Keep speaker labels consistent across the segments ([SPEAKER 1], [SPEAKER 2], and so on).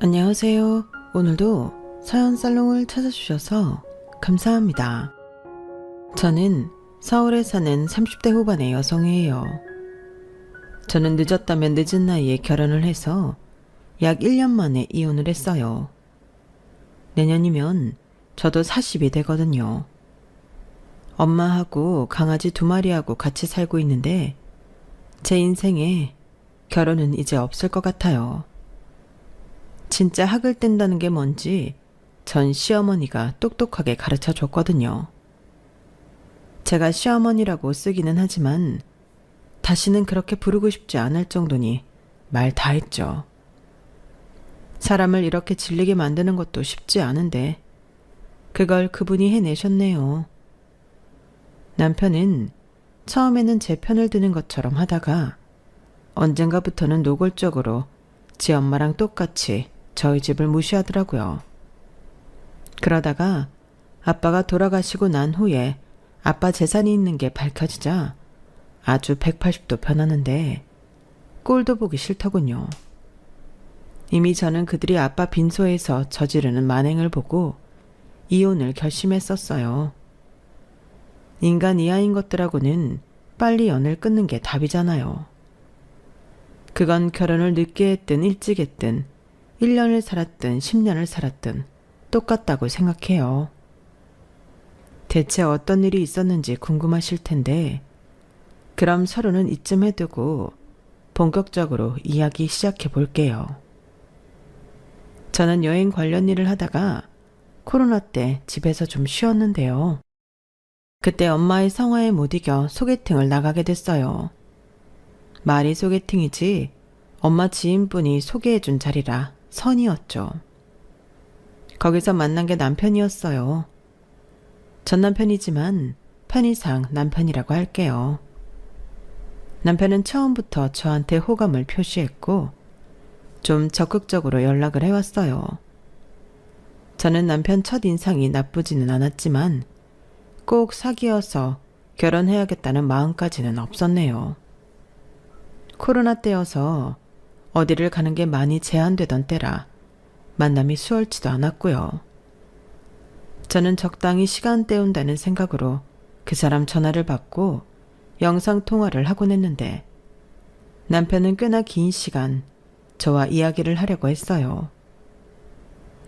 [SPEAKER 1] 안녕하세요. 오늘도 사연 살롱을 찾아주셔서 감사합니다. 저는 서울에 사는 30대 후반의 여성이에요. 저는 늦었다면 늦은 나이에 결혼을 해서 약 1년 만에 이혼을 했어요. 내년이면 저도 40이 되거든요. 엄마하고 강아지 2마리하고 같이 살고 있는데 제 인생에 결혼은 이제 없을 것 같아요. 진짜 학을 뗀다는 게 뭔지 전 시어머니가 똑똑하게 가르쳐 줬거든요. 제가 시어머니라고 쓰기는 하지만 다시는 그렇게 부르고 싶지 않을 정도니 말 다 했죠. 사람을 이렇게 질리게 만드는 것도 쉽지 않은데 그걸 그분이 해내셨네요. 남편은 처음에는 제 편을 드는 것처럼 하다가 언젠가부터는 노골적으로 지 엄마랑 똑같이 저희 집을 무시하더라고요. 그러다가 아빠가 돌아가시고 난 후에 아빠 재산이 있는 게 밝혀지자 아주 180도 변하는데 꼴도 보기 싫더군요. 이미 저는 그들이 아빠 빈소에서 저지르는 만행을 보고 이혼을 결심했었어요. 인간 이하인 것들하고는 빨리 연을 끊는 게 답이잖아요. 그건 결혼을 늦게 했든 일찍 했든 1년을 살았든 10년을 살았든 똑같다고 생각해요. 대체 어떤 일이 있었는지 궁금하실 텐데 그럼 서로는 이쯤 해두고 본격적으로 이야기 시작해 볼게요. 저는 여행 관련 일을 하다가 코로나 때 집에서 좀 쉬었는데요. 그때 엄마의 성화에 못 이겨 소개팅을 나가게 됐어요. 말이 소개팅이지 엄마 지인분이 소개해준 자리라 선이었죠. 거기서 만난 게 남편이었어요. 전 남편이지만 편의상 남편이라고 할게요. 남편은 처음부터 저한테 호감을 표시했고 좀 적극적으로 연락을 해왔어요. 저는 남편 첫인상이 나쁘지는 않았지만 꼭 사귀어서 결혼해야겠다는 마음까지는 없었네요. 코로나 때여서 어디를 가는 게 많이 제한되던 때라 만남이 수월치도 않았고요. 저는 적당히 시간 때운다는 생각으로 그 사람 전화를 받고 영상통화를 하곤 했는데 남편은 꽤나 긴 시간 저와 이야기를 하려고 했어요.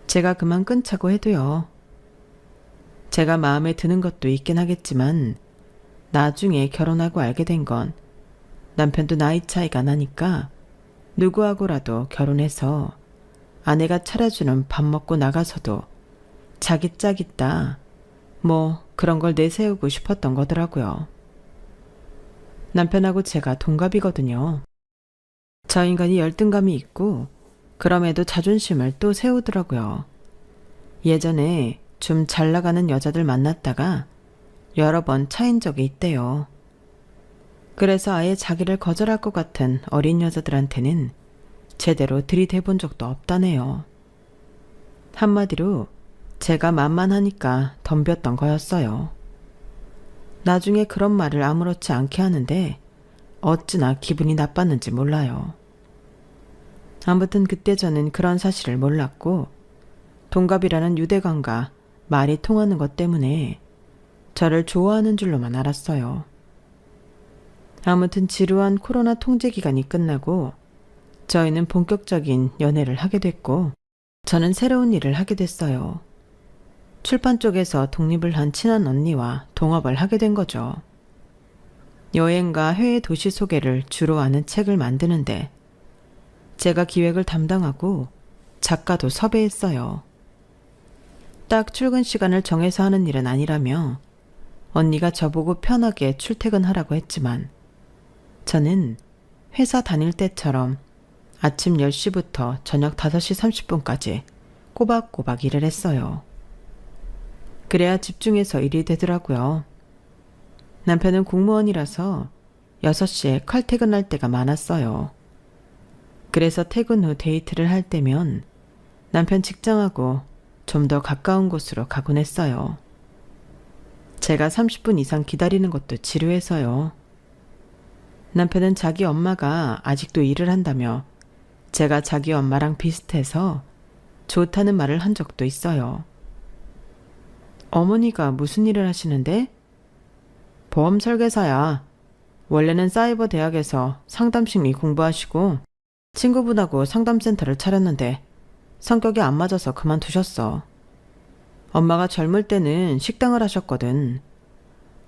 [SPEAKER 1] 제가 그만 끊자고 해도요. 제가 마음에 드는 것도 있긴 하겠지만 나중에 결혼하고 알게 된 건 남편도 나이 차이가 나니까 누구하고라도 결혼해서 아내가 차려주는 밥 먹고 나가서도 자기 짝 있다 뭐 그런 걸 내세우고 싶었던 거더라고요. 남편하고 제가 동갑이거든요. 저 인간이 열등감이 있고 그럼에도 자존심을 또 세우더라고요. 예전에 좀 잘 나가는 여자들 만났다가 여러 번 차인 적이 있대요. 그래서 아예 자기를 거절할 것 같은 어린 여자들한테는 제대로 들이대본 적도 없다네요. 한마디로 제가 만만하니까 덤볐던 거였어요. 나중에 그런 말을 아무렇지 않게 하는데 어찌나 기분이 나빴는지 몰라요. 아무튼 그때 저는 그런 사실을 몰랐고 동갑이라는 유대감과 말이 통하는 것 때문에 저를 좋아하는 줄로만 알았어요. 아무튼 지루한 코로나 통제 기간이 끝나고 저희는 본격적인 연애를 하게 됐고 저는 새로운 일을 하게 됐어요. 출판 쪽에서 독립을 한 친한 언니와 동업을 하게 된 거죠. 여행과 해외 도시 소개를 주로 하는 책을 만드는데 제가 기획을 담당하고 작가도 섭외했어요. 딱 출근 시간을 정해서 하는 일은 아니라며 언니가 저보고 편하게 출퇴근하라고 했지만 저는 회사 다닐 때처럼 아침 10시부터 저녁 5시 30분까지 꼬박꼬박 일을 했어요. 그래야 집중해서 일이 되더라고요. 남편은 공무원이라서 6시에 칼퇴근할 때가 많았어요. 그래서 퇴근 후 데이트를 할 때면 남편 직장하고 좀 더 가까운 곳으로 가곤 했어요. 제가 30분 이상 기다리는 것도 지루해서요. 남편은 자기 엄마가 아직도 일을 한다며 제가 자기 엄마랑 비슷해서 좋다는 말을 한 적도 있어요. 어머니가 무슨 일을 하시는데? 보험 설계사야. 원래는 사이버 대학에서 상담심리 공부하시고 친구분하고 상담센터를 차렸는데 성격이 안 맞아서 그만두셨어. 엄마가 젊을 때는 식당을 하셨거든.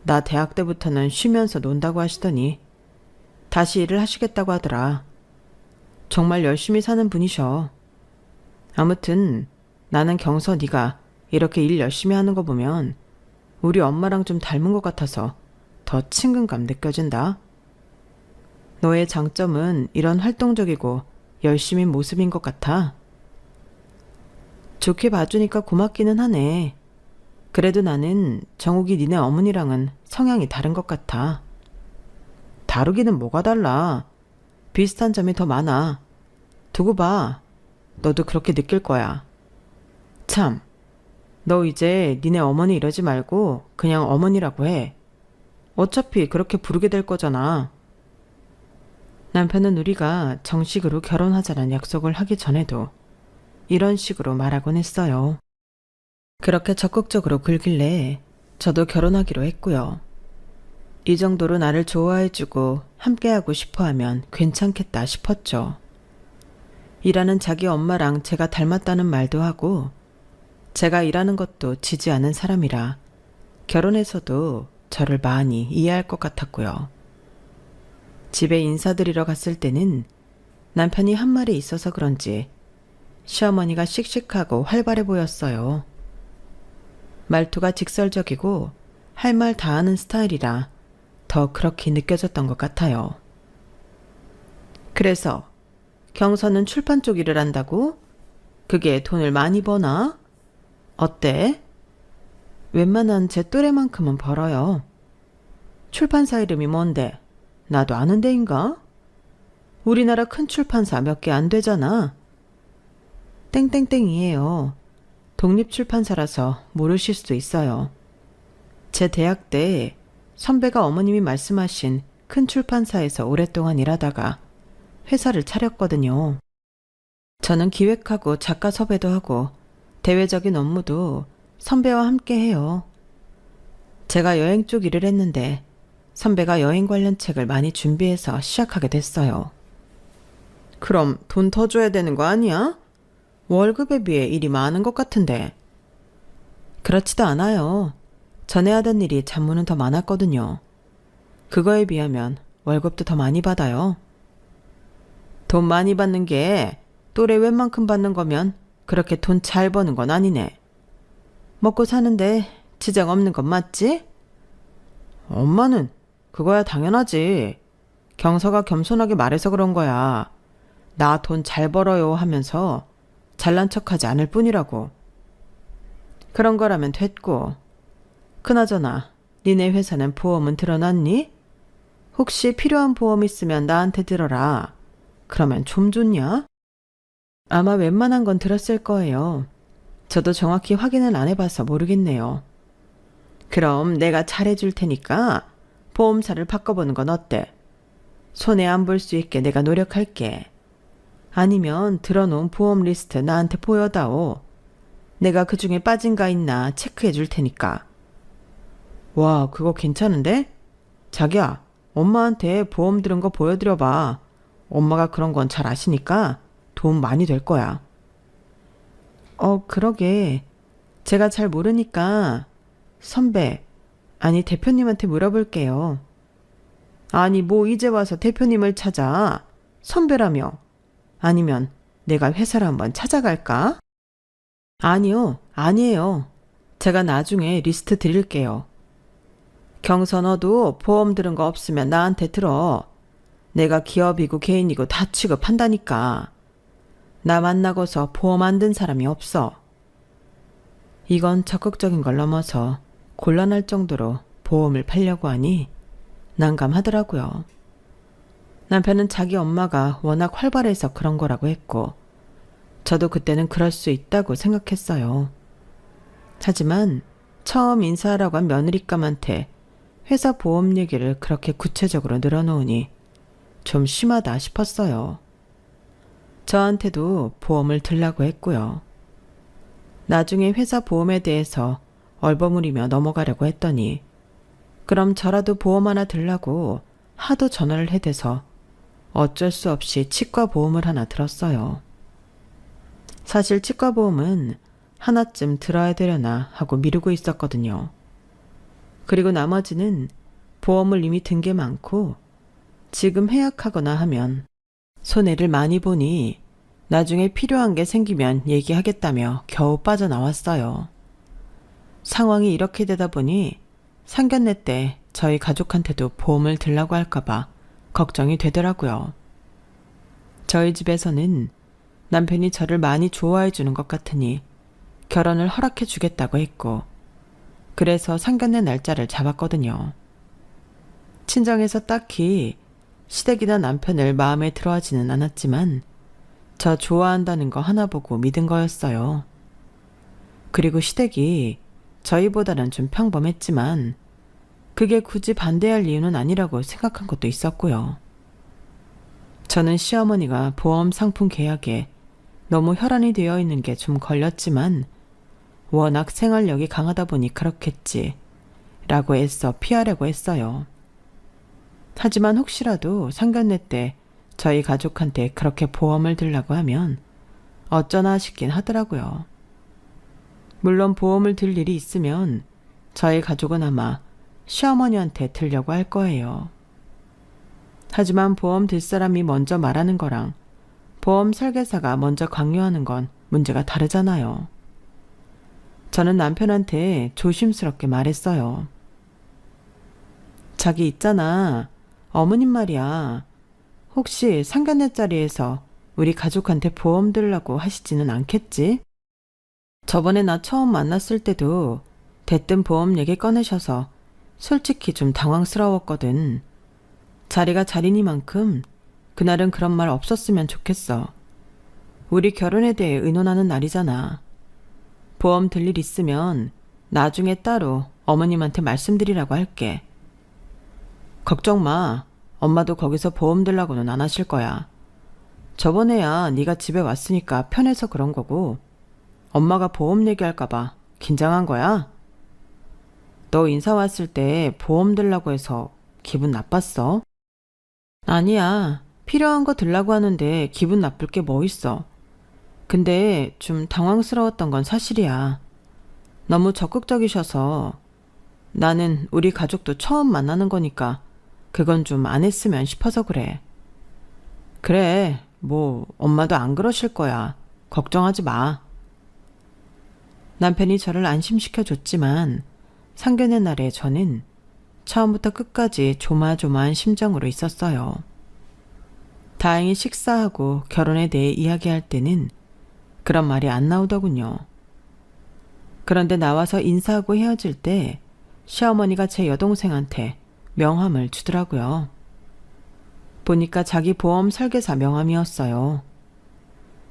[SPEAKER 1] 나 대학 때부터는 쉬면서 논다고 하시더니 다시 일을 하시겠다고 하더라. 정말 열심히 사는 분이셔. 아무튼 나는 경서 네가 이렇게 일 열심히 하는 거 보면 우리 엄마랑 좀 닮은 것 같아서 더 친근감 느껴진다. 너의 장점은 이런 활동적이고 열심인 모습인 것 같아. 좋게 봐주니까 고맙기는 하네. 그래도 나는 정욱이 니네 어머니랑은 성향이 다른 것 같아. 다르기는 뭐가 달라. 비슷한 점이 더 많아. 두고 봐. 너도 그렇게 느낄 거야. 참, 너 이제 니네 어머니 이러지 말고 그냥 어머니라고 해. 어차피 그렇게 부르게 될 거잖아. 남편은 우리가 정식으로 결혼하자는 약속을 하기 전에도 이런 식으로 말하곤 했어요. 그렇게 적극적으로 굴길래 저도 결혼하기로 했고요. 이 정도로 나를 좋아해주고 함께하고 싶어하면 괜찮겠다 싶었죠. 일하는 자기 엄마랑 제가 닮았다는 말도 하고 제가 일하는 것도 지지 않은 사람이라 결혼해서도 저를 많이 이해할 것 같았고요. 집에 인사드리러 갔을 때는 남편이 한 말이 있어서 그런지 시어머니가 씩씩하고 활발해 보였어요. 말투가 직설적이고 할 말 다 하는 스타일이라 더 그렇게 느껴졌던 것 같아요. 그래서 경서는 출판 쪽 일을 한다고? 그게 돈을 많이 버나? 어때? 웬만한 제 또래만큼은 벌어요. 출판사 이름이 뭔데? 나도 아는 데인가? 우리나라 큰 출판사 몇 개 안 되잖아. 땡땡땡이에요. 독립출판사라서 모르실 수도 있어요. 제 대학 때 선배가 어머님이 말씀하신 큰 출판사에서 오랫동안 일하다가 회사를 차렸거든요. 저는 기획하고 작가 섭외도 하고 대외적인 업무도 선배와 함께 해요. 제가 여행 쪽 일을 했는데 선배가 여행 관련 책을 많이 준비해서 시작하게 됐어요. 그럼 돈 더 줘야 되는 거 아니야? 월급에 비해 일이 많은 것 같은데. 그렇지도 않아요. 전에 하던 일이 잡무는 더 많았거든요. 그거에 비하면 월급도 더 많이 받아요. 돈 많이 받는 게 또래 웬만큼 받는 거면 그렇게 돈 잘 버는 건 아니네. 먹고 사는데 지장 없는 건 맞지? 엄마는 그거야 당연하지. 경서가 겸손하게 말해서 그런 거야. 나 돈 잘 벌어요 하면서 잘난 척하지 않을 뿐이라고. 그런 거라면 됐고. 그나저나 니네 회사는 보험은 들어놨니? 혹시 필요한 보험 있으면 나한테 들어라. 그러면 좀 좋냐? 아마 웬만한 건 들었을 거예요. 저도 정확히 확인은 안 해봐서 모르겠네요. 그럼 내가 잘해줄 테니까 보험사를 바꿔보는 건 어때? 손해 안 볼 수 있게 내가 노력할게. 아니면 들어놓은 보험 리스트 나한테 보여다오. 내가 그 중에 빠진가 있나 체크해 줄 테니까. 와, 그거 괜찮은데? 자기야, 엄마한테 보험 들은 거 보여드려봐. 엄마가 그런 건 잘 아시니까 도움 많이 될 거야. 그러게. 제가 잘 모르니까 선배, 아니 대표님한테 물어볼게요. 아니 뭐 이제 와서 대표님을 찾아. 선배라며. 아니면 내가 회사를 한번 찾아갈까? 아니요, 아니에요. 제가 나중에 리스트 드릴게요. 경서 너도 보험 들은 거 없으면 나한테 들어. 내가 기업이고 개인이고 다 취급한다니까. 나 만나고서 보험 안 든 사람이 없어. 이건 적극적인 걸 넘어서 곤란할 정도로 보험을 팔려고 하니 난감하더라고요. 남편은 자기 엄마가 워낙 활발해서 그런 거라고 했고 저도 그때는 그럴 수 있다고 생각했어요. 하지만 처음 인사하라고 한 며느리감한테 회사 보험 얘기를 그렇게 구체적으로 늘어놓으니 좀 심하다 싶었어요. 저한테도 보험을 들라고 했고요. 나중에 회사 보험에 대해서 얼버무리며 넘어가려고 했더니 그럼 저라도 보험 하나 들라고 하도 전화를 해대서 어쩔 수 없이 치과 보험을 하나 들었어요. 사실 치과 보험은 하나쯤 들어야 되려나 하고 미루고 있었거든요. 그리고 나머지는 보험을 이미 든 게 많고 지금 해약하거나 하면 손해를 많이 보니 나중에 필요한 게 생기면 얘기하겠다며 겨우 빠져나왔어요. 상황이 이렇게 되다 보니 상견례 때 저희 가족한테도 보험을 들라고 할까봐 걱정이 되더라고요. 저희 집에서는 남편이 저를 많이 좋아해 주는 것 같으니 결혼을 허락해 주겠다고 했고, 그래서 상견례 날짜를 잡았거든요. 친정에서 딱히 시댁이나 남편을 마음에 들어하지는 않았지만 저 좋아한다는 거 하나 보고 믿은 거였어요. 그리고 시댁이 저희보다는 좀 평범했지만 그게 굳이 반대할 이유는 아니라고 생각한 것도 있었고요. 저는 시어머니가 보험 상품 계약에 너무 혈안이 되어 있는 게 좀 걸렸지만 워낙 생활력이 강하다 보니 그렇겠지 라고 애써 피하려고 했어요. 하지만 혹시라도 상견례 때 저희 가족한테 그렇게 보험을 들라고 하면 어쩌나 싶긴 하더라고요. 물론 보험을 들 일이 있으면 저희 가족은 아마 시어머니한테 들려고 할 거예요. 하지만 보험 들 사람이 먼저 말하는 거랑 보험 설계사가 먼저 강요하는 건 문제가 다르잖아요. 저는 남편한테 조심스럽게 말했어요. 자기 있잖아. 어머님 말이야. 혹시 상견례 자리에서 우리 가족한테 보험 들라고 하시지는 않겠지? 저번에 나 처음 만났을 때도 대뜸 보험 얘기 꺼내셔서 솔직히 좀 당황스러웠거든. 자리가 자리니만큼 그날은 그런 말 없었으면 좋겠어. 우리 결혼에 대해 의논하는 날이잖아. 보험 들 일 있으면 나중에 따로 어머님한테 말씀드리라고 할게. 걱정 마. 엄마도 거기서 보험 들라고는 안 하실 거야. 저번에야 네가 집에 왔으니까 편해서 그런 거고 엄마가 보험 얘기할까 봐 긴장한 거야? 너 인사 왔을 때 보험 들라고 해서 기분 나빴어? 아니야. 필요한 거 들라고 하는데 기분 나쁠 게 뭐 있어. 근데 좀 당황스러웠던 건 사실이야. 너무 적극적이셔서 나는 우리 가족도 처음 만나는 거니까 그건 좀 안 했으면 싶어서 그래. 그래, 뭐 엄마도 안 그러실 거야. 걱정하지 마. 남편이 저를 안심시켜줬지만 상견례 날에 저는 처음부터 끝까지 조마조마한 심정으로 있었어요. 다행히 식사하고 결혼에 대해 이야기할 때는 그런 말이 안 나오더군요. 그런데 나와서 인사하고 헤어질 때 시어머니가 제 여동생한테 명함을 주더라고요. 보니까 자기 보험 설계사 명함이었어요.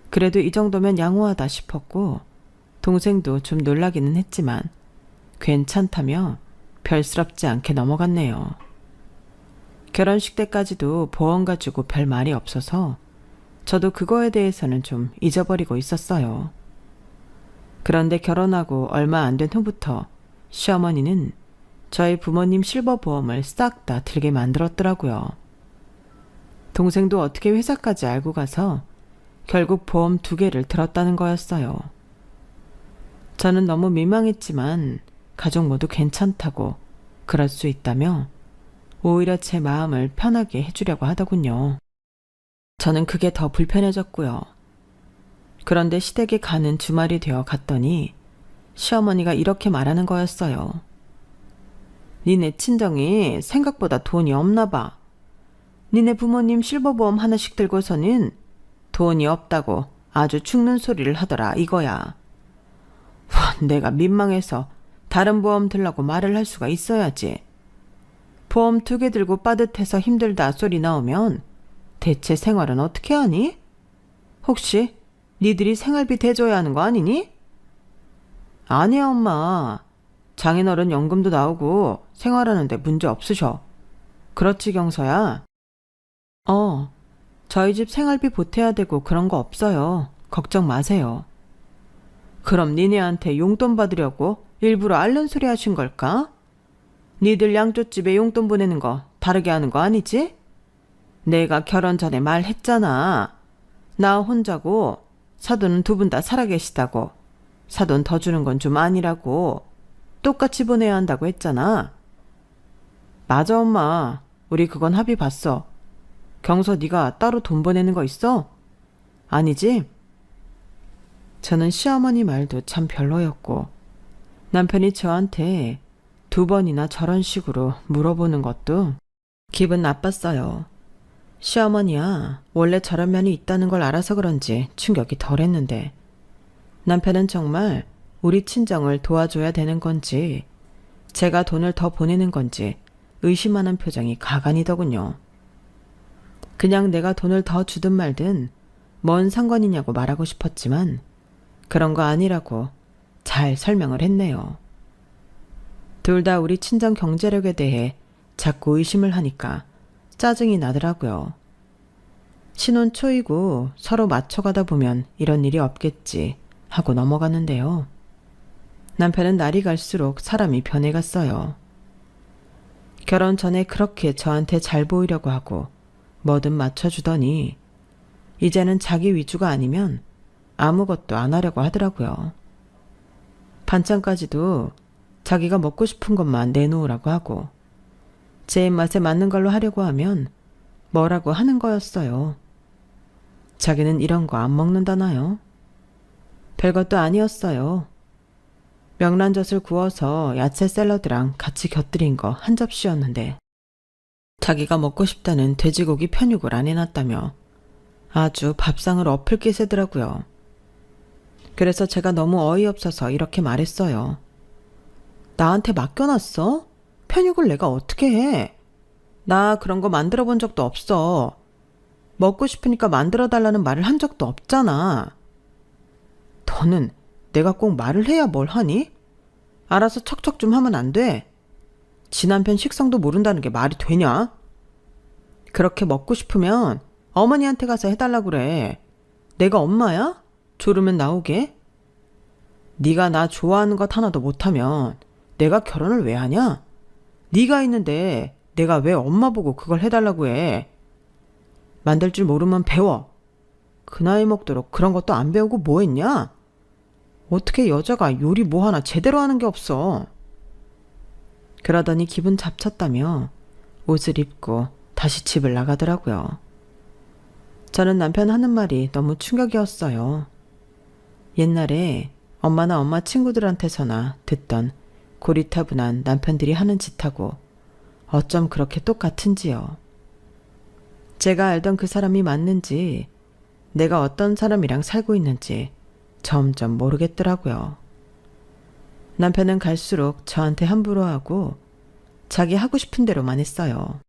[SPEAKER 1] 그래도 이 정도면 양호하다 싶었고 동생도 좀 놀라기는 했지만 괜찮다며 별스럽지 않게 넘어갔네요. 결혼식 때까지도 보험 가지고 별 말이 없어서 저도 그거에 대해서는 좀 잊어버리고 있었어요. 그런데 결혼하고 얼마 안 된 후부터 시어머니는 저희 부모님 실버보험을 싹 다 들게 만들었더라고요. 동생도 어떻게 회사까지 알고 가서 결국 보험 2개를 들었다는 거였어요. 저는 너무 민망했지만 가족 모두 괜찮다고 그럴 수 있다며 오히려 제 마음을 편하게 해주려고 하더군요. 저는 그게 더 불편해졌고요. 그런데 시댁에 가는 주말이 되어 갔더니 시어머니가 이렇게 말하는 거였어요. 니네 친정이 생각보다 돈이 없나 봐. 니네 부모님 실버보험 하나씩 들고서는 돈이 없다고 아주 죽는 소리를 하더라 이거야. 내가 민망해서 다른 보험 들라고 말을 할 수가 있어야지. 보험 2개 들고 빠듯해서 힘들다 소리 나오면 대체 생활은 어떻게 하니? 혹시 니들이 생활비 대줘야 하는 거 아니니? 아니야 엄마. 장인어른 연금도 나오고 생활하는데 문제 없으셔. 그렇지 경서야? 저희 집 생활비 보태야 되고 그런 거 없어요. 걱정 마세요. 그럼 니네한테 용돈 받으려고 일부러 앓는 소리 하신 걸까? 니들 양조집에 용돈 보내는 거 다르게 하는 거 아니지? 내가 결혼 전에 말했잖아. 나 혼자고 사돈은 두 분 다 살아계시다고. 사돈 더 주는 건 좀 아니라고. 똑같이 보내야 한다고 했잖아. 맞아 엄마. 우리 그건 합의 봤어. 경서 네가 따로 돈 보내는 거 있어? 아니지? 저는 시어머니 말도 참 별로였고 남편이 저한테 두 번이나 저런 식으로 물어보는 것도 기분 나빴어요. 시어머니야 원래 저런 면이 있다는 걸 알아서 그런지 충격이 덜했는데 남편은 정말 우리 친정을 도와줘야 되는 건지 제가 돈을 더 보내는 건지 의심하는 표정이 가관이더군요. 그냥 내가 돈을 더 주든 말든 뭔 상관이냐고 말하고 싶었지만 그런 거 아니라고 잘 설명을 했네요. 둘 다 우리 친정 경제력에 대해 자꾸 의심을 하니까 짜증이 나더라고요. 신혼 초이고 서로 맞춰가다 보면 이런 일이 없겠지 하고 넘어갔는데요. 남편은 날이 갈수록 사람이 변해갔어요. 결혼 전에 그렇게 저한테 잘 보이려고 하고 뭐든 맞춰주더니 이제는 자기 위주가 아니면 아무것도 안 하려고 하더라고요. 반찬까지도 자기가 먹고 싶은 것만 내놓으라고 하고 제 입맛에 맞는 걸로 하려고 하면 뭐라고 하는 거였어요. 자기는 이런 거 안 먹는다나요? 별것도 아니었어요. 명란젓을 구워서 야채 샐러드랑 같이 곁들인 거 한 접시였는데 자기가 먹고 싶다는 돼지고기 편육을 안 해놨다며 아주 밥상을 엎을게 세더라고요. 그래서 제가 너무 어이없어서 이렇게 말했어요. 나한테 맡겨놨어? 편육을 내가 어떻게 해? 나 그런 거 만들어 본 적도 없어. 먹고 싶으니까 만들어 달라는 말을 한 적도 없잖아. 너는 내가 꼭 말을 해야 뭘 하니? 알아서 척척 좀 하면 안 돼? 지 남편 식성도 모른다는 게 말이 되냐? 그렇게 먹고 싶으면 어머니한테 가서 해달라고 그래. 내가 엄마야? 졸으면 나오게? 네가 나 좋아하는 것 하나도 못하면 내가 결혼을 왜 하냐? 네가 있는데 내가 왜 엄마 보고 그걸 해달라고 해? 만들 줄 모르면 배워. 그 나이 먹도록 그런 것도 안 배우고 뭐 했냐? 어떻게 여자가 요리 뭐 하나 제대로 하는 게 없어. 그러더니 기분 잡쳤다며 옷을 입고 다시 집을 나가더라고요. 저는 남편 하는 말이 너무 충격이었어요. 옛날에 엄마나 엄마 친구들한테서나 듣던 고리타분한 남편들이 하는 짓하고 어쩜 그렇게 똑같은지요. 제가 알던 그 사람이 맞는지 내가 어떤 사람이랑 살고 있는지 점점 모르겠더라고요. 남편은 갈수록 저한테 함부로 하고 자기 하고 싶은 대로만 했어요.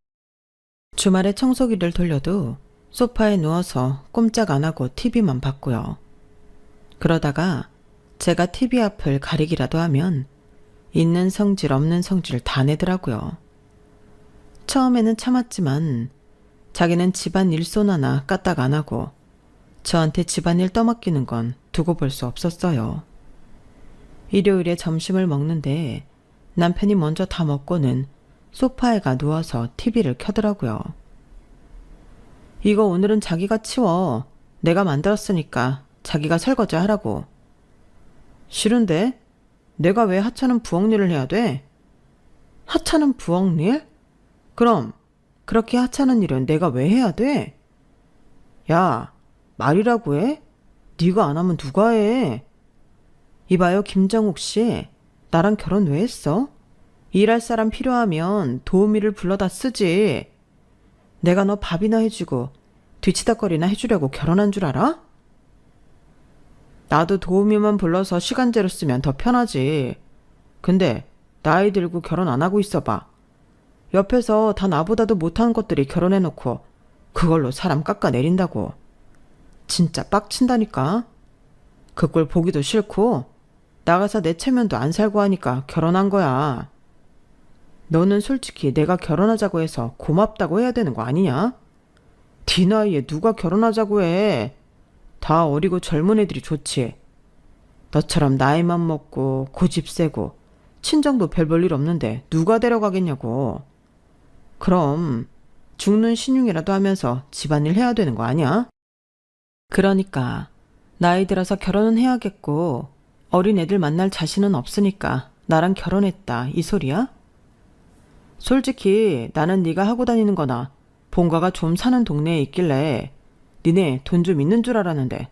[SPEAKER 1] 주말에 청소기를 돌려도 소파에 누워서 꼼짝 안 하고 TV만 봤고요. 그러다가 제가 TV 앞을 가리기라도 하면 있는 성질 없는 성질 다 내더라고요. 처음에는 참았지만 자기는 집안 일손 하나 까딱 안 하고 저한테 집안일 떠맡기는 건 두고 볼 수 없었어요. 일요일에 점심을 먹는데 남편이 먼저 다 먹고는 소파에 가 누워서 TV를 켜더라고요. 이거 오늘은 자기가 치워. 내가 만들었으니까 자기가 설거지 하라고. 싫은데? 내가 왜 하찮은 부엌일을 해야 돼? 하찮은 부엌일? 그럼 그렇게 하찮은 일은 내가 왜 해야 돼? 야, 말이라고 해? 네가 안 하면 누가 해? 이봐요, 김정욱 씨. 나랑 결혼 왜 했어? 일할 사람 필요하면 도우미를 불러다 쓰지. 내가 너 밥이나 해주고 뒤치다거리나 해주려고 결혼한 줄 알아? 나도 도우미만 불러서 시간제로 쓰면 더 편하지. 근데 나이 들고 결혼 안 하고 있어봐. 옆에서 다 나보다도 못한 것들이 결혼해놓고 그걸로 사람 깎아내린다고. 진짜 빡친다니까. 그 꼴 보기도 싫고 나가서 내 체면도 안 살고 하니까 결혼한 거야. 너는 솔직히 내가 결혼하자고 해서 고맙다고 해야 되는 거 아니냐? 네 나이에 누가 결혼하자고 해. 다 어리고 젊은 애들이 좋지. 너처럼 나이만 먹고 고집 세고 친정도 별 볼 일 없는데 누가 데려가겠냐고. 그럼 죽는 신용이라도 하면서 집안일 해야 되는 거 아니야? 그러니까 나이 들어서 결혼은 해야겠고 어린 애들 만날 자신은 없으니까 나랑 결혼했다 이 소리야? 솔직히 나는 네가 하고 다니는 거나 본가가 좀 사는 동네에 있길래 니네 돈 좀 있는 줄 알았는데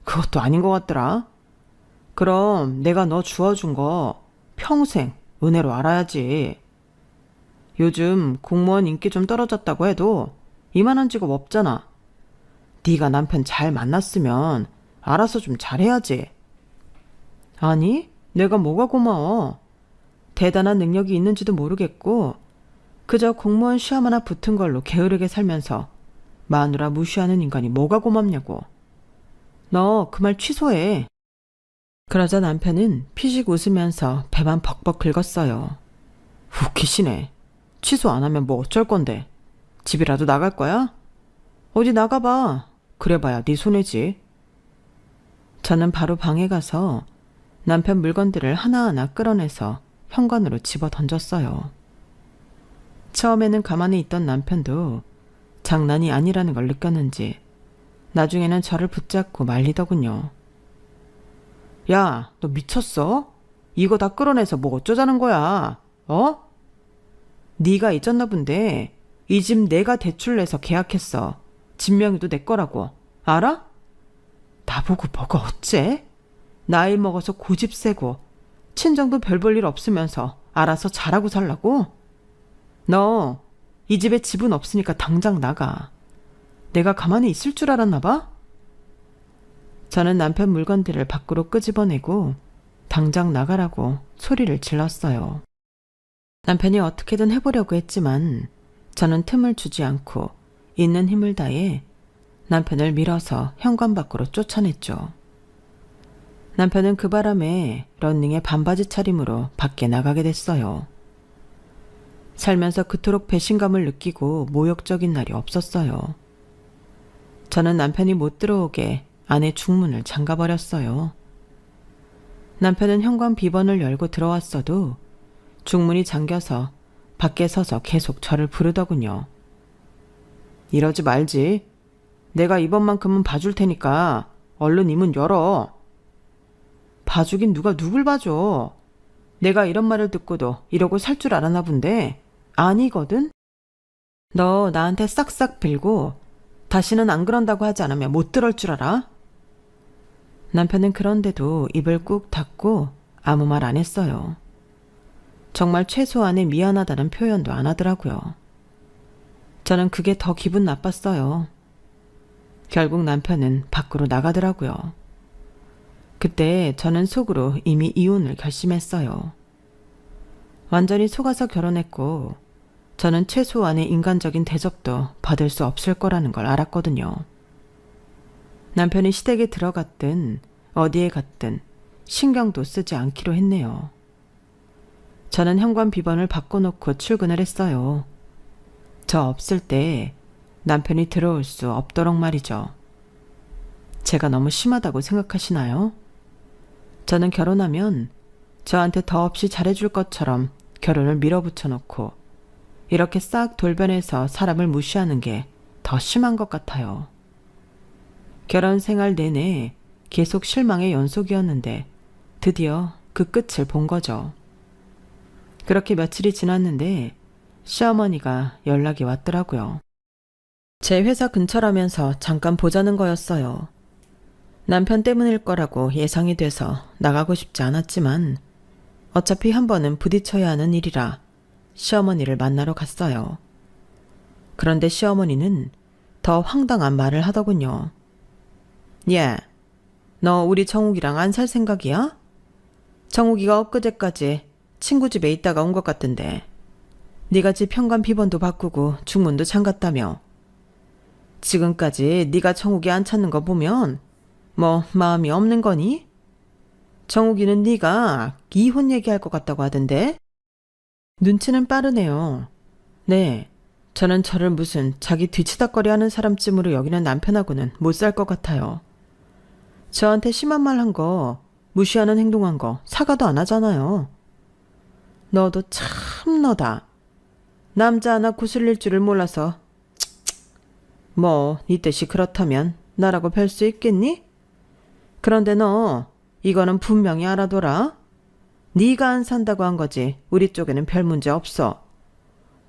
[SPEAKER 1] 그것도 아닌 것 같더라. 그럼 내가 너 주워준 거 평생 은혜로 알아야지. 요즘 공무원 인기 좀 떨어졌다고 해도 이만한 직업 없잖아. 네가 남편 잘 만났으면 알아서 좀 잘해야지. 아니, 내가 뭐가 고마워. 대단한 능력이 있는지도 모르겠고 그저 공무원 시험 하나 붙은 걸로 게으르게 살면서 마누라 무시하는 인간이 뭐가 고맙냐고. 너 그 말 취소해. 그러자 남편은 피식 웃으면서 배만 벅벅 긁었어요. 웃기시네. 취소 안 하면 뭐 어쩔 건데. 집이라도 나갈 거야? 어디 나가봐. 그래봐야 네 손해지. 저는 바로 방에 가서 남편 물건들을 하나하나 끌어내서 현관으로 집어 던졌어요. 처음에는 가만히 있던 남편도 장난이 아니라는 걸 느꼈는지 나중에는 저를 붙잡고 말리더군요. 야, 너 미쳤어? 이거 다 끌어내서 뭐 어쩌자는 거야? 어? 네가 잊었나 본데 이 집 내가 대출 내서 계약했어. 집 명의도 내 거라고. 알아? 나보고 뭐가 어째? 나이 먹어서 고집 세고 친정도 별 볼 일 없으면서 알아서 잘하고 살라고? 너 이 집에 집은 없으니까 당장 나가. 내가 가만히 있을 줄 알았나 봐? 저는 남편 물건들을 밖으로 끄집어내고 당장 나가라고 소리를 질렀어요. 남편이 어떻게든 해보려고 했지만 저는 틈을 주지 않고 있는 힘을 다해 남편을 밀어서 현관 밖으로 쫓아냈죠. 남편은 그 바람에 런닝에 반바지 차림으로 밖에 나가게 됐어요. 살면서 그토록 배신감을 느끼고 모욕적인 날이 없었어요. 저는 남편이 못 들어오게 안에 중문을 잠가버렸어요. 남편은 현관 비번을 열고 들어왔어도 중문이 잠겨서 밖에 서서 계속 저를 부르더군요. 이러지 말지. 내가 이번만큼은 봐줄 테니까 얼른 이 문 열어. 봐주긴 누가 누굴 봐줘. 내가 이런 말을 듣고도 이러고 살 줄 알았나 본데 아니거든? 너 나한테 싹싹 빌고 다시는 안 그런다고 하지 않으면 못 들을 줄 알아? 남편은 그런데도 입을 꾹 닫고 아무 말 안 했어요. 정말 최소한의 미안하다는 표현도 안 하더라고요. 저는 그게 더 기분 나빴어요. 결국 남편은 밖으로 나가더라고요. 그때 저는 속으로 이미 이혼을 결심했어요. 완전히 속아서 결혼했고 저는 최소한의 인간적인 대접도 받을 수 없을 거라는 걸 알았거든요. 남편이 시댁에 들어갔든 어디에 갔든 신경도 쓰지 않기로 했네요. 저는 현관 비번을 바꿔놓고 출근을 했어요. 저 없을 때 남편이 들어올 수 없도록 말이죠. 제가 너무 심하다고 생각하시나요? 저는 결혼하면 저한테 더없이 잘해줄 것처럼 결혼을 밀어붙여놓고 이렇게 싹 돌변해서 사람을 무시하는 게 더 심한 것 같아요. 결혼 생활 내내 계속 실망의 연속이었는데 드디어 그 끝을 본 거죠. 그렇게 며칠이 지났는데 시어머니가 연락이 왔더라고요. 제 회사 근처라면서 잠깐 보자는 거였어요. 남편 때문일 거라고 예상이 돼서 나가고 싶지 않았지만 어차피 한 번은 부딪혀야 하는 일이라 시어머니를 만나러 갔어요. 그런데 시어머니는 더 황당한 말을 하더군요. 야, 너 우리 정욱이랑 안 살 생각이야? 정욱이가 엊그제까지 친구 집에 있다가 온 것 같던데 네가 집 현관 비번도 바꾸고 중문도 잠갔다며. 지금까지 네가 정욱이 안 찾는 거 보면 뭐 마음이 없는 거니? 정욱이는 네가 이혼 얘기할 것 같다고 하던데? 눈치는 빠르네요. 네, 저는 저를 무슨 자기 뒤치다거리 하는 사람쯤으로 여기는 남편하고는 못 살 것 같아요. 저한테 심한 말 한 거 무시하는 행동한 거 사과도 안 하잖아요. 너도 참 너다. 남자 하나 구슬릴 줄을 몰라서. 뭐 네 뜻이 그렇다면 나라고 별 수 있겠니? 그런데 너 이거는 분명히 알아둬라. 네가 안 산다고 한 거지 우리 쪽에는 별 문제 없어.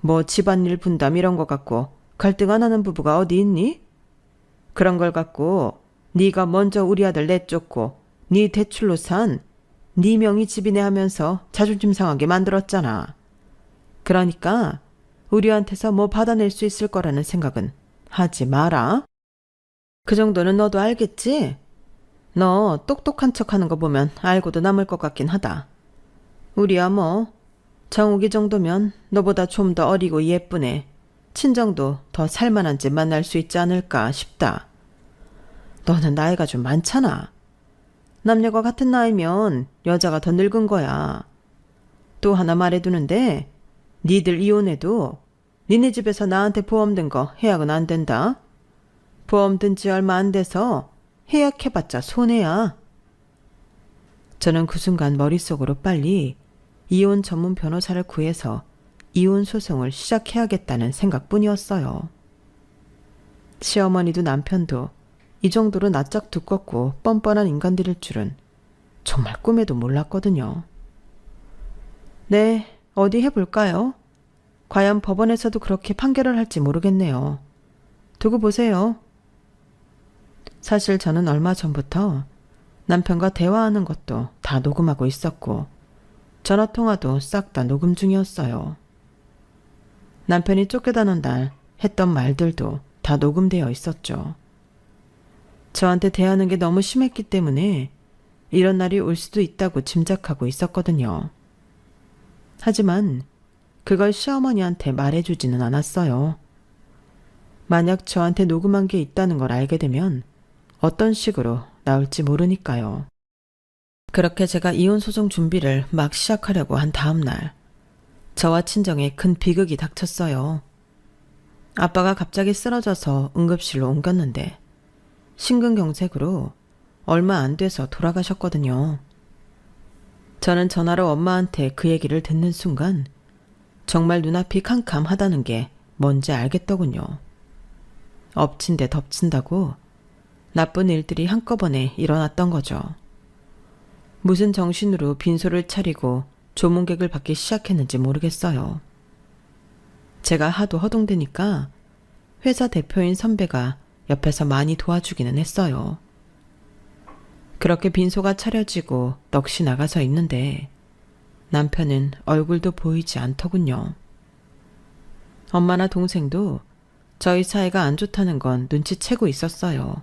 [SPEAKER 1] 뭐 집안일 분담 이런 거 갖고 갈등 안 하는 부부가 어디 있니? 그런 걸 갖고 네가 먼저 우리 아들 내쫓고 네 대출로 산 네 명의 집이네 하면서 자존심 상하게 만들었잖아. 그러니까 우리한테서 뭐 받아낼 수 있을 거라는 생각은 하지 마라. 그 정도는 너도 알겠지? 너 똑똑한 척하는 거 보면 알고도 남을 것 같긴 하다. 우리야 뭐 정욱이 정도면 너보다 좀 더 어리고 예쁘네. 친정도 더 살만한 집 만날 수 있지 않을까 싶다. 너는 나이가 좀 많잖아. 남녀가 같은 나이면 여자가 더 늙은 거야. 또 하나 말해두는데 니들 이혼해도 니네 집에서 나한테 보험 든 거 해약은 안 된다. 보험 든 지 얼마 안 돼서 해약해봤자 손해야. 저는 그 순간 머릿속으로 빨리 이혼 전문 변호사를 구해서 이혼 소송을 시작해야겠다는 생각뿐이었어요. 시어머니도 남편도 이 정도로 낯짝 두껍고 뻔뻔한 인간들일 줄은 정말 꿈에도 몰랐거든요. 네, 어디 해볼까요? 과연 법원에서도 그렇게 판결을 할지 모르겠네요. 두고 보세요. 사실 저는 얼마 전부터 남편과 대화하는 것도 다 녹음하고 있었고 전화통화도 싹 다 녹음 중이었어요. 남편이 쫓겨다는 날 했던 말들도 다 녹음되어 있었죠. 저한테 대하는 게 너무 심했기 때문에 이런 날이 올 수도 있다고 짐작하고 있었거든요. 하지만 그걸 시어머니한테 말해주지는 않았어요. 만약 저한테 녹음한 게 있다는 걸 알게 되면 어떤 식으로 나올지 모르니까요. 그렇게 제가 이혼소송 준비를 막 시작하려고 한 다음 날, 저와 친정에 큰 비극이 닥쳤어요. 아빠가 갑자기 쓰러져서 응급실로 옮겼는데 심근경색으로 얼마 안 돼서 돌아가셨거든요. 저는 전화로 엄마한테 그 얘기를 듣는 순간 정말 눈앞이 캄캄하다는 게 뭔지 알겠더군요. 엎친 데 덮친다고 나쁜 일들이 한꺼번에 일어났던 거죠. 무슨 정신으로 빈소를 차리고 조문객을 받기 시작했는지 모르겠어요. 제가 하도 허둥대니까 회사 대표인 선배가 옆에서 많이 도와주기는 했어요. 그렇게 빈소가 차려지고 넋이 나가서 있는데 남편은 얼굴도 보이지 않더군요. 엄마나 동생도 저희 사이가 안 좋다는 건 눈치채고 있었어요.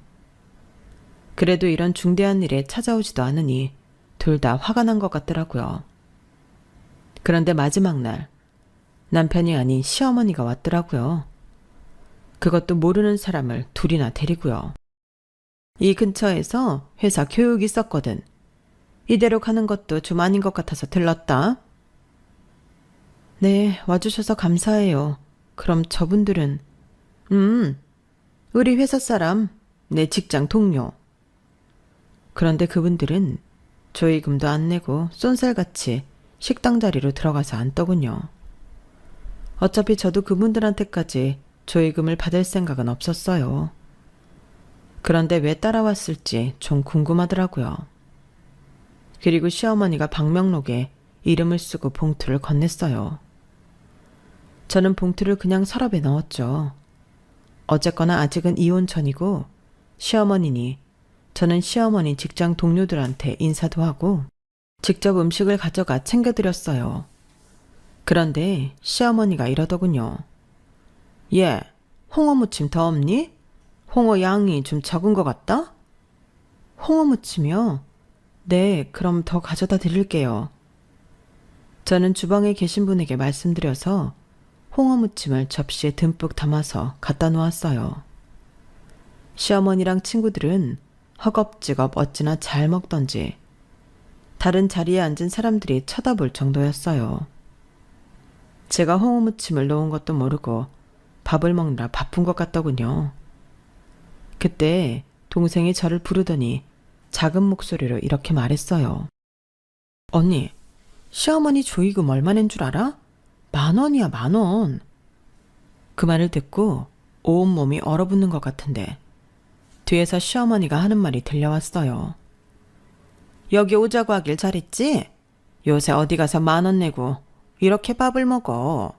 [SPEAKER 1] 그래도 이런 중대한 일에 찾아오지도 않으니 둘 다 화가 난 것 같더라고요. 그런데 마지막 날 남편이 아닌 시어머니가 왔더라고요. 그것도 모르는 사람을 둘이나 데리고요. 이 근처에서 회사 교육이 있었거든. 이대로 가는 것도 좀 아닌 것 같아서 들렀다. 네, 와주셔서 감사해요. 그럼 저분들은 우리 회사 사람, 내 직장 동료. 그런데 그분들은 조의금도 안 내고 쏜살같이 식당 자리로 들어가서 앉더군요. 어차피 저도 그분들한테까지 조의금을 받을 생각은 없었어요. 그런데 왜 따라왔을지 좀 궁금하더라고요. 그리고 시어머니가 방명록에 이름을 쓰고 봉투를 건넸어요. 저는 봉투를 그냥 서랍에 넣었죠. 어쨌거나 아직은 이혼 전이고 시어머니니 저는 시어머니 직장 동료들한테 인사도 하고 직접 음식을 가져가 챙겨드렸어요. 그런데 시어머니가 이러더군요. 얘, 홍어 무침 더 없니? 홍어 양이 좀 적은 것 같다? 홍어 무침이요? 네, 그럼 더 가져다 드릴게요. 저는 주방에 계신 분에게 말씀드려서 홍어 무침을 접시에 듬뿍 담아서 갖다 놓았어요. 시어머니랑 친구들은 허겁지겁 어찌나 잘 먹던지 다른 자리에 앉은 사람들이 쳐다볼 정도였어요. 제가 홍어 무침을 놓은 것도 모르고 밥을 먹느라 바쁜 것 같더군요. 그때 동생이 저를 부르더니 작은 목소리로 이렇게 말했어요. 언니, 시어머니 조의금 얼마 낸 줄 알아? 10,000원이야, 10,000원. 그 말을 듣고 온몸이 얼어붙는 것 같은데 뒤에서 시어머니가 하는 말이 들려왔어요. 여기 오자고 하길 잘했지? 요새 어디 가서 10,000원 내고 이렇게 밥을 먹어.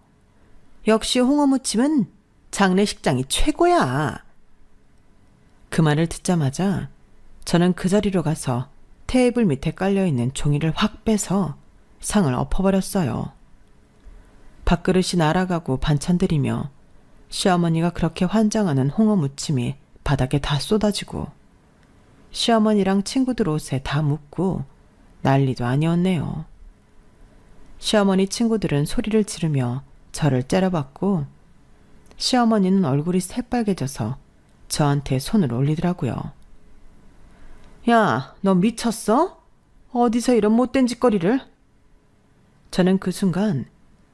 [SPEAKER 1] 역시 홍어무침은 장례식장이 최고야. 그 말을 듣자마자 저는 그 자리로 가서 테이블 밑에 깔려있는 종이를 확 빼서 상을 엎어버렸어요. 밥그릇이 날아가고 반찬들이며 시어머니가 그렇게 환장하는 홍어무침이 바닥에 다 쏟아지고 시어머니랑 친구들 옷에 다 묻고 난리도 아니었네요. 시어머니 친구들은 소리를 지르며 저를 째려봤고 시어머니는 얼굴이 새빨개져서 저한테 손을 올리더라고요. 야, 너 미쳤어? 어디서 이런 못된 짓거리를? 저는 그 순간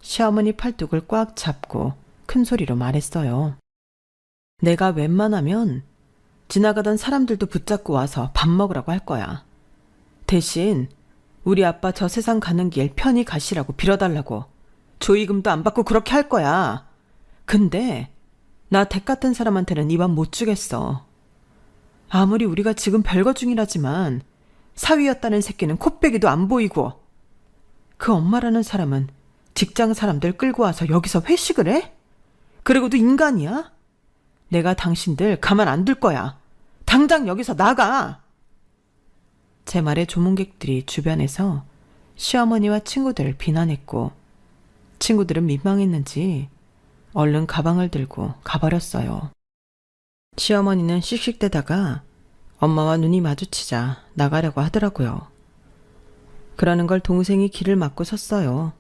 [SPEAKER 1] 시어머니 팔뚝을 꽉 잡고 큰 소리로 말했어요. 내가 웬만하면 지나가던 사람들도 붙잡고 와서 밥 먹으라고 할 거야. 대신 우리 아빠 저 세상 가는 길 편히 가시라고 빌어달라고. 조의금도 안 받고 그렇게 할 거야. 근데 나 댁 같은 사람한테는 이 밥 못 주겠어. 아무리 우리가 지금 별거 중이라지만 사위였다는 새끼는 콧배기도 안 보이고 그 엄마라는 사람은 직장 사람들 끌고 와서 여기서 회식을 해? 그리고도 인간이야? 내가 당신들 가만 안 둘 거야. 당장 여기서 나가! 제 말에 조문객들이 주변에서 시어머니와 친구들을 비난했고 친구들은 민망했는지 얼른 가방을 들고 가버렸어요. 시어머니는 씩씩대다가 엄마와 눈이 마주치자 나가려고 하더라고요. 그러는 걸 동생이 길을 막고 섰어요.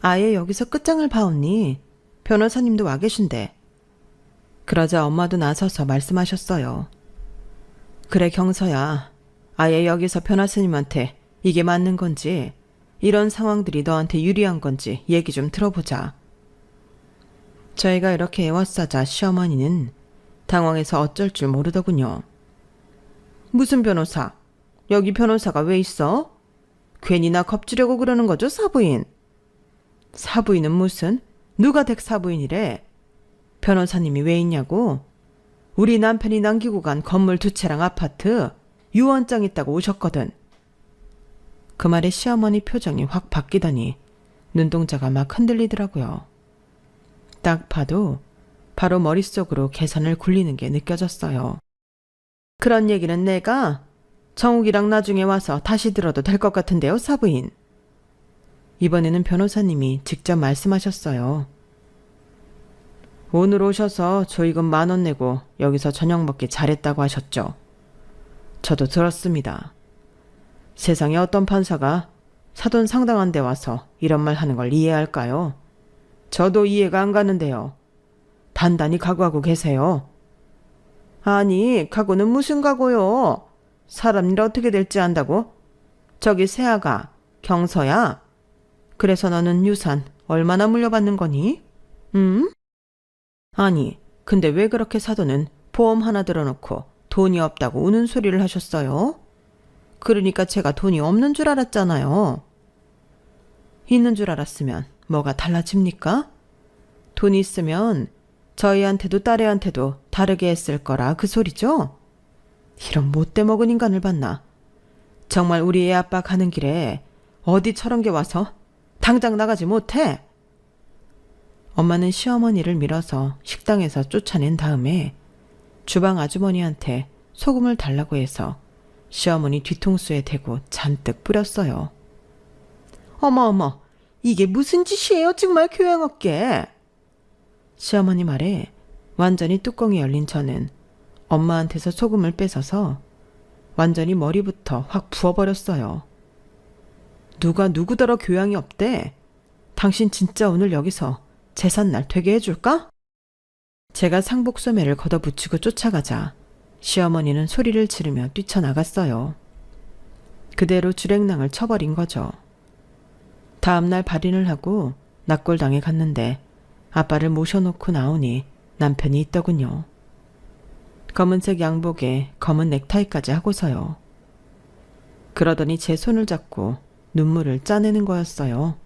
[SPEAKER 1] 아예 여기서 끝장을 봐온니 변호사님도 와 계신데. 그러자 엄마도 나서서 말씀하셨어요. 그래 경서야, 아예 여기서 변호사님한테 이게 맞는 건지 이런 상황들이 너한테 유리한 건지 얘기 좀 들어보자. 저희가 이렇게 애워싸자 시어머니는 당황해서 어쩔 줄 모르더군요. 무슨 변호사? 여기 변호사가 왜 있어? 괜히 나 겁주려고 그러는 거죠, 사부인? 사부인은 무슨? 누가 댁 사부인이래? 변호사님이 왜 있냐고? 우리 남편이 남기고 간 건물 2채랑 아파트 유언장 있다고 오셨거든. 그 말에 시어머니 표정이 확 바뀌더니 눈동자가 막 흔들리더라고요. 딱 봐도 바로 머릿속으로 계산을 굴리는 게 느껴졌어요. 그런 얘기는 내가 정욱이랑 나중에 와서 다시 들어도 될 것 같은데요, 사부인. 이번에는 변호사님이 직접 말씀하셨어요. 오늘 오셔서 조의금 10,000원 내고 여기서 저녁 먹기 잘했다고 하셨죠. 저도 들었습니다. 세상에 어떤 판사가 사돈 상당한 데 와서 이런 말 하는 걸 이해할까요? 저도 이해가 안 가는데요. 단단히 각오하고 계세요. 아니, 각오는 무슨 각오요? 사람 일 어떻게 될지 안다고? 저기 새아가, 경서야. 그래서 너는 유산 얼마나 물려받는 거니? 응? 아니, 근데 왜 그렇게 사돈은 보험 하나 들어놓고 돈이 없다고 우는 소리를 하셨어요? 그러니까 제가 돈이 없는 줄 알았잖아요. 있는 줄 알았으면 뭐가 달라집니까? 돈이 있으면 저희한테도 딸애한테도 다르게 했을 거라 그 소리죠? 이런 못돼 먹은 인간을 봤나? 정말 우리 애 아빠 가는 길에 어디 저런 게 와서 당장 나가지 못해? 엄마는 시어머니를 밀어서 식당에서 쫓아낸 다음에 주방 아주머니한테 소금을 달라고 해서 시어머니 뒤통수에 대고 잔뜩 뿌렸어요. 어머, 이게 무슨 짓이에요, 정말 교양 없게. 시어머니 말에 완전히 뚜껑이 열린 저는 엄마한테서 소금을 뺏어서 완전히 머리부터 확 부어버렸어요. 누가 누구더러 교양이 없대? 당신 진짜 오늘 여기서 제삿날 되게 해줄까? 제가 상복소매를 걷어붙이고 쫓아가자 시어머니는 소리를 지르며 뛰쳐나갔어요. 그대로 주랭랑을 쳐버린 거죠. 다음날 발인을 하고 낙골당에 갔는데 아빠를 모셔놓고 나오니 남편이 있더군요. 검은색 양복에 검은 넥타이까지 하고서요. 그러더니 제 손을 잡고 눈물을 짜내는 거였어요.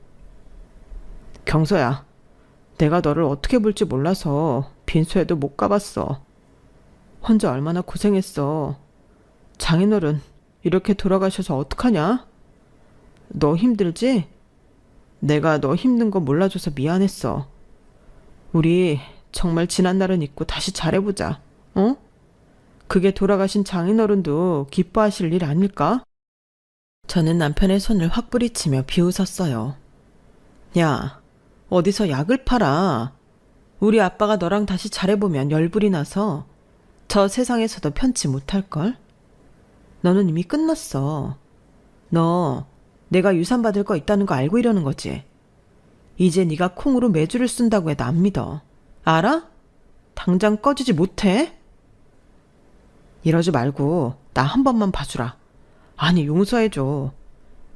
[SPEAKER 1] 경서야, 내가 너를 어떻게 볼지 몰라서 빈소에도 못 가봤어. 혼자 얼마나 고생했어. 장인어른 이렇게 돌아가셔서 어떡하냐? 너 힘들지? 내가 너 힘든 거 몰라줘서 미안했어. 우리 정말 지난 날은 잊고 다시 잘해보자. 어? 그게 돌아가신 장인어른도 기뻐하실 일 아닐까? 저는 남편의 손을 확 뿌리치며 비웃었어요. 야, 어디서 약을 팔아. 우리 아빠가 너랑 다시 잘해보면 열불이 나서 저 세상에서도 편치 못할걸? 너는 이미 끝났어. 너 내가 유산 받을 거 있다는 거 알고 이러는 거지? 이제 네가 콩으로 매주를 쓴다고 해도 안 믿어. 알아? 당장 꺼지지 못해? 이러지 말고 나 한 번만 봐주라. 아니 용서해줘.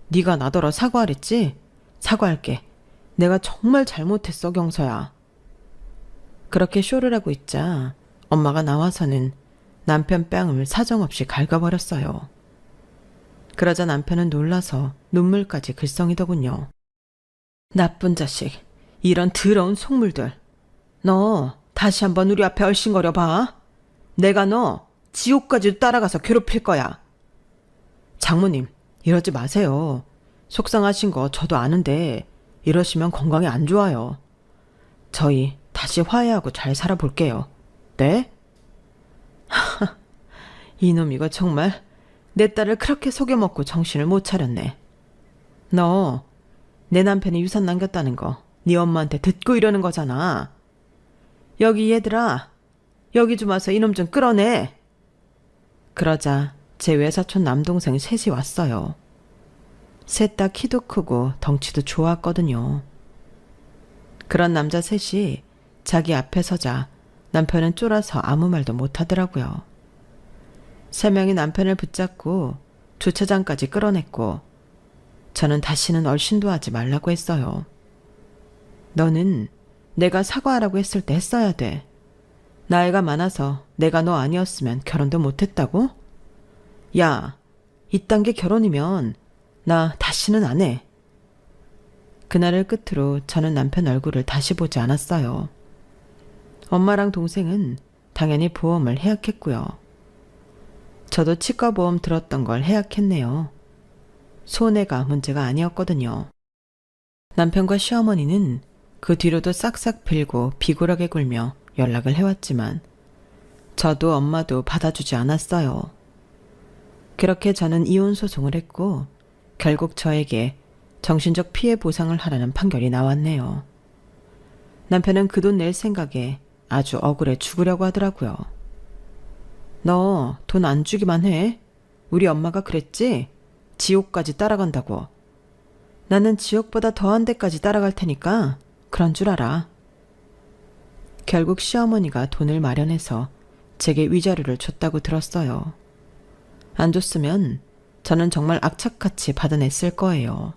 [SPEAKER 1] 네가 나더러 사과하랬지? 사과할게. 내가 정말 잘못했어 경서야. 그렇게 쇼를 하고 있자 엄마가 나와서는 남편 뺨을 사정없이 갉아버렸어요. 그러자 남편은 놀라서 눈물까지 글썽이더군요. 나쁜 자식, 이런 더러운 속물들. 너 다시 한번 우리 앞에 얼씬거려 봐. 내가 너 지옥까지 따라가서 괴롭힐 거야. 장모님, 이러지 마세요. 속상하신 거 저도 아는데 이러시면 건강에 안 좋아요. 저희 다시 화해하고 잘 살아볼게요. 네? 이놈 이거 정말 내 딸을 그렇게 속여먹고 정신을 못 차렸네. 너 내 남편이 유산 남겼다는 거 네 엄마한테 듣고 이러는 거잖아. 여기 얘들아, 여기 좀 와서 이놈 좀 끌어내. 그러자 제 외사촌 남동생 셋이 왔어요. 셋 다 키도 크고 덩치도 좋았거든요. 그런 남자 셋이 자기 앞에 서자 남편은 쫄아서 아무 말도 못하더라고요. 세 명이 남편을 붙잡고 주차장까지 끌어냈고 저는 다시는 얼씬도 하지 말라고 했어요. 너는 내가 사과하라고 했을 때 했어야 돼. 나이가 많아서 내가 너 아니었으면 결혼도 못했다고? 야, 이딴 게 결혼이면 나 다시는 안 해. 그날을 끝으로 저는 남편 얼굴을 다시 보지 않았어요. 엄마랑 동생은 당연히 보험을 해약했고요. 저도 치과보험 들었던 걸 해약했네요. 손해가 문제가 아니었거든요. 남편과 시어머니는 그 뒤로도 싹싹 빌고 비굴하게 굴며 연락을 해왔지만 저도 엄마도 받아주지 않았어요. 그렇게 저는 이혼 소송을 했고 결국 저에게 정신적 피해 보상을 하라는 판결이 나왔네요. 남편은 그 돈 낼 생각에 아주 억울해 죽으려고 하더라고요. 너 돈 안 주기만 해. 우리 엄마가 그랬지? 지옥까지 따라간다고. 나는 지옥보다 더한 데까지 따라갈 테니까 그런 줄 알아. 결국 시어머니가 돈을 마련해서 제게 위자료를 줬다고 들었어요. 안 줬으면 저는 정말 악착같이 받아냈을 거예요.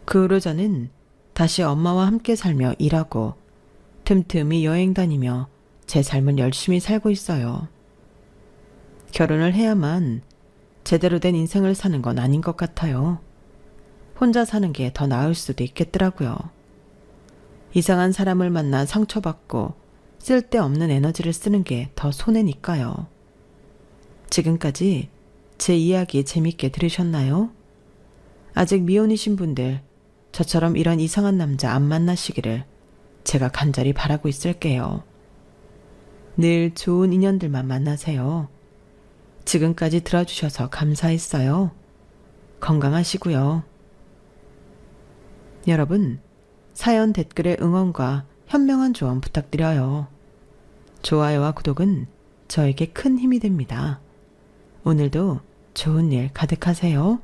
[SPEAKER 1] 그 후로 저는 다시 엄마와 함께 살며 일하고 틈틈이 여행 다니며 제 삶을 열심히 살고 있어요. 결혼을 해야만 제대로 된 인생을 사는 건 아닌 것 같아요. 혼자 사는 게 더 나을 수도 있겠더라고요. 이상한 사람을 만나 상처받고 쓸데없는 에너지를 쓰는 게 더 손해니까요. 지금까지 제 이야기 재밌게 들으셨나요? 아직 미혼이신 분들, 저처럼 이런 이상한 남자 안 만나시기를 제가 간절히 바라고 있을게요. 늘 좋은 인연들만 만나세요. 지금까지 들어주셔서 감사했어요. 건강하시고요. 여러분, 사연 댓글에 응원과 현명한 조언 부탁드려요. 좋아요와 구독은 저에게 큰 힘이 됩니다. 오늘도 좋은 일 가득하세요.